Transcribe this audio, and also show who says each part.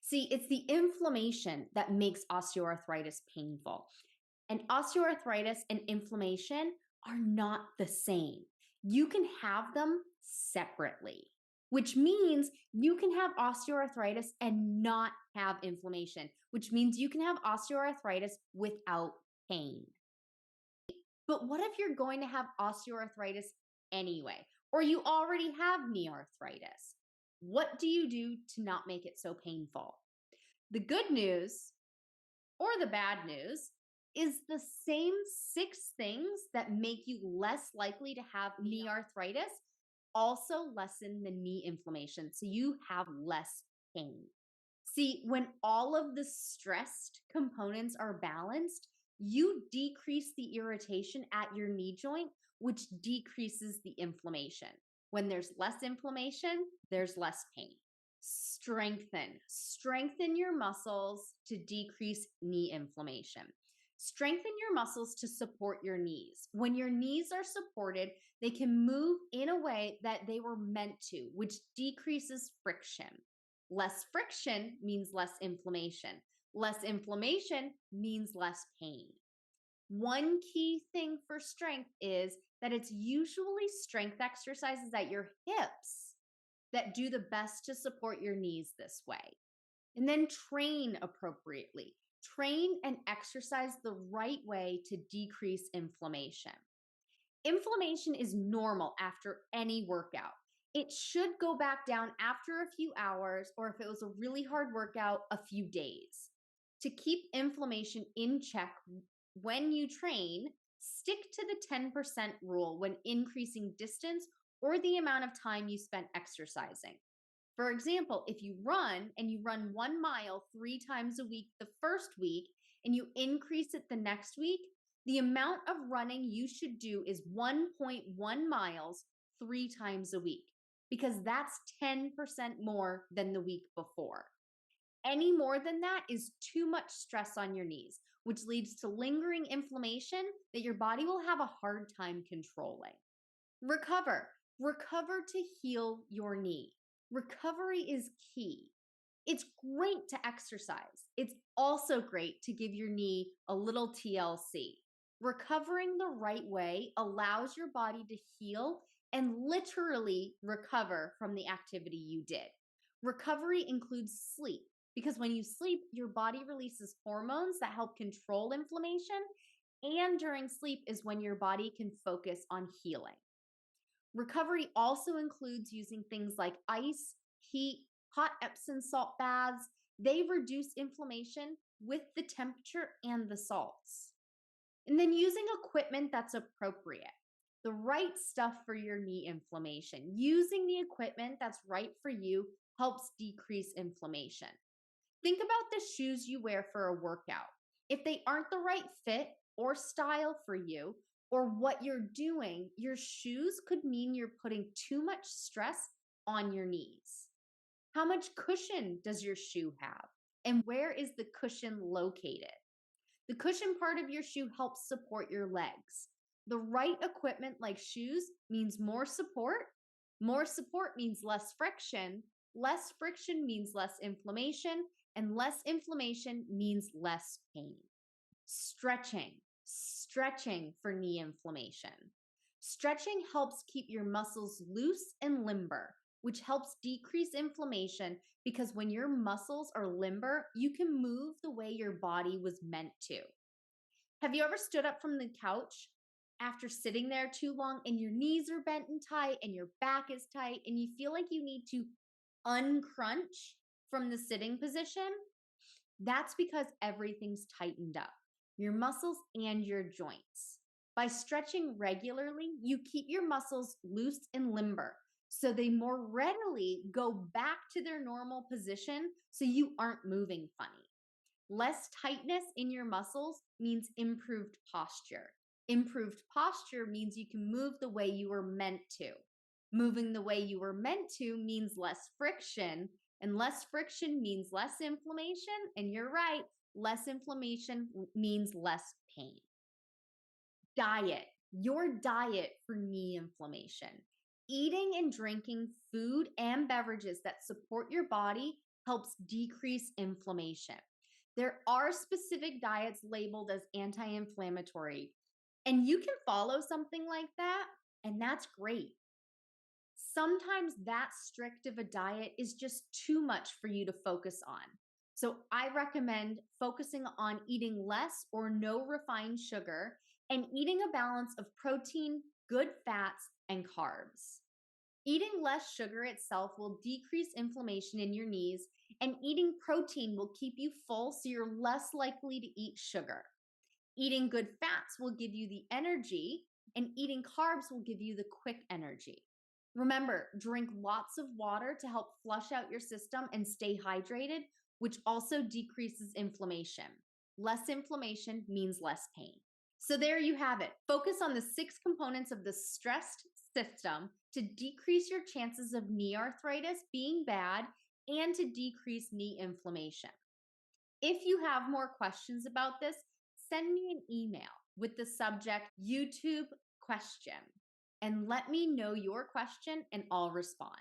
Speaker 1: See, it's the inflammation that makes osteoarthritis painful. And osteoarthritis and inflammation are not the same. You can have them separately, which means you can have osteoarthritis and not have inflammation, which means you can have osteoarthritis without pain. But what if you're going to have osteoarthritis anyway, or you already have knee arthritis? What do you do to not make it so painful? The good news or the bad news is the same 6 things that make you less likely to have knee arthritis also lessen the knee inflammation, so you have less pain. See, when all of the stressed components are balanced, you decrease the irritation at your knee joint, which decreases the inflammation. When there's less inflammation, there's less pain. Strengthen your muscles to decrease knee inflammation. Strengthen your muscles to support your knees. When your knees are supported, they can move in a way that they were meant to, which decreases friction. Less friction means less inflammation. Less inflammation means less pain. One key thing for strength is that it's usually strength exercises at your hips that do the best to support your knees this way. And then train appropriately. Train and exercise the right way to decrease inflammation. Inflammation is normal after any workout. It should go back down after a few hours, or if it was a really hard workout, a few days. To keep inflammation in check when you train, stick to the 10% rule when increasing distance or the amount of time you spent exercising. For example, if you run and you run 1 mile 3 times a week the first week and you increase it the next week, the amount of running you should do is 1.1 miles 3 times a week, because that's 10% more than the week before. Any more than that is too much stress on your knees, which leads to lingering inflammation that your body will have a hard time controlling. Recover. Recover to heal your knee. Recovery is key. It's great to exercise. It's also great to give your knee a little TLC. Recovering the right way allows your body to heal and literally recover from the activity you did. Recovery includes sleep, because when you sleep, your body releases hormones that help control inflammation, and during sleep is when your body can focus on healing. Recovery also includes using things like ice, heat, hot Epsom salt baths. They reduce inflammation with the temperature and the salts. And then using equipment that's appropriate, the right stuff for your knee inflammation. Using the equipment that's right for you helps decrease inflammation. Think about the shoes you wear for a workout. If they aren't the right fit or style for you, or what you're doing, your shoes could mean you're putting too much stress on your knees. How much cushion does your shoe have? And where is the cushion located? The cushion part of your shoe helps support your legs. The right equipment, like shoes, means more support. More support means less friction. Less friction means less inflammation. And less inflammation means less pain. Stretching for knee inflammation. Stretching helps keep your muscles loose and limber, which helps decrease inflammation, because when your muscles are limber, you can move the way your body was meant to. Have you ever stood up from the couch after sitting there too long and your knees are bent and tight and your back is tight and you feel like you need to uncrunch from the sitting position? That's because everything's tightened up, your muscles and your joints. By stretching regularly, you keep your muscles loose and limber, so they more readily go back to their normal position, so you aren't moving funny. Less tightness in your muscles means improved posture. Improved posture means you can move the way you were meant to. Moving the way you were meant to means less friction, and less friction means less inflammation. And you're right, less inflammation means less pain. Diet. Your diet for knee inflammation. Eating and drinking food and beverages that support your body helps decrease inflammation. There are specific diets labeled as anti inflammatory, and you can follow something like that, and that's great. Sometimes that strict of a diet is just too much for you to focus on. So I recommend focusing on eating less or no refined sugar and eating a balance of protein, good fats, and carbs. Eating less sugar itself will decrease inflammation in your knees, and eating protein will keep you full so you're less likely to eat sugar. Eating good fats will give you the energy, and eating carbs will give you the quick energy. Remember, drink lots of water to help flush out your system and stay hydrated, which also decreases inflammation. Less inflammation means less pain. So there you have it. Focus on the 6 components of the stressed system to decrease your chances of knee arthritis being bad and to decrease knee inflammation. If you have more questions about this, send me an email with the subject YouTube question and let me know your question and I'll respond.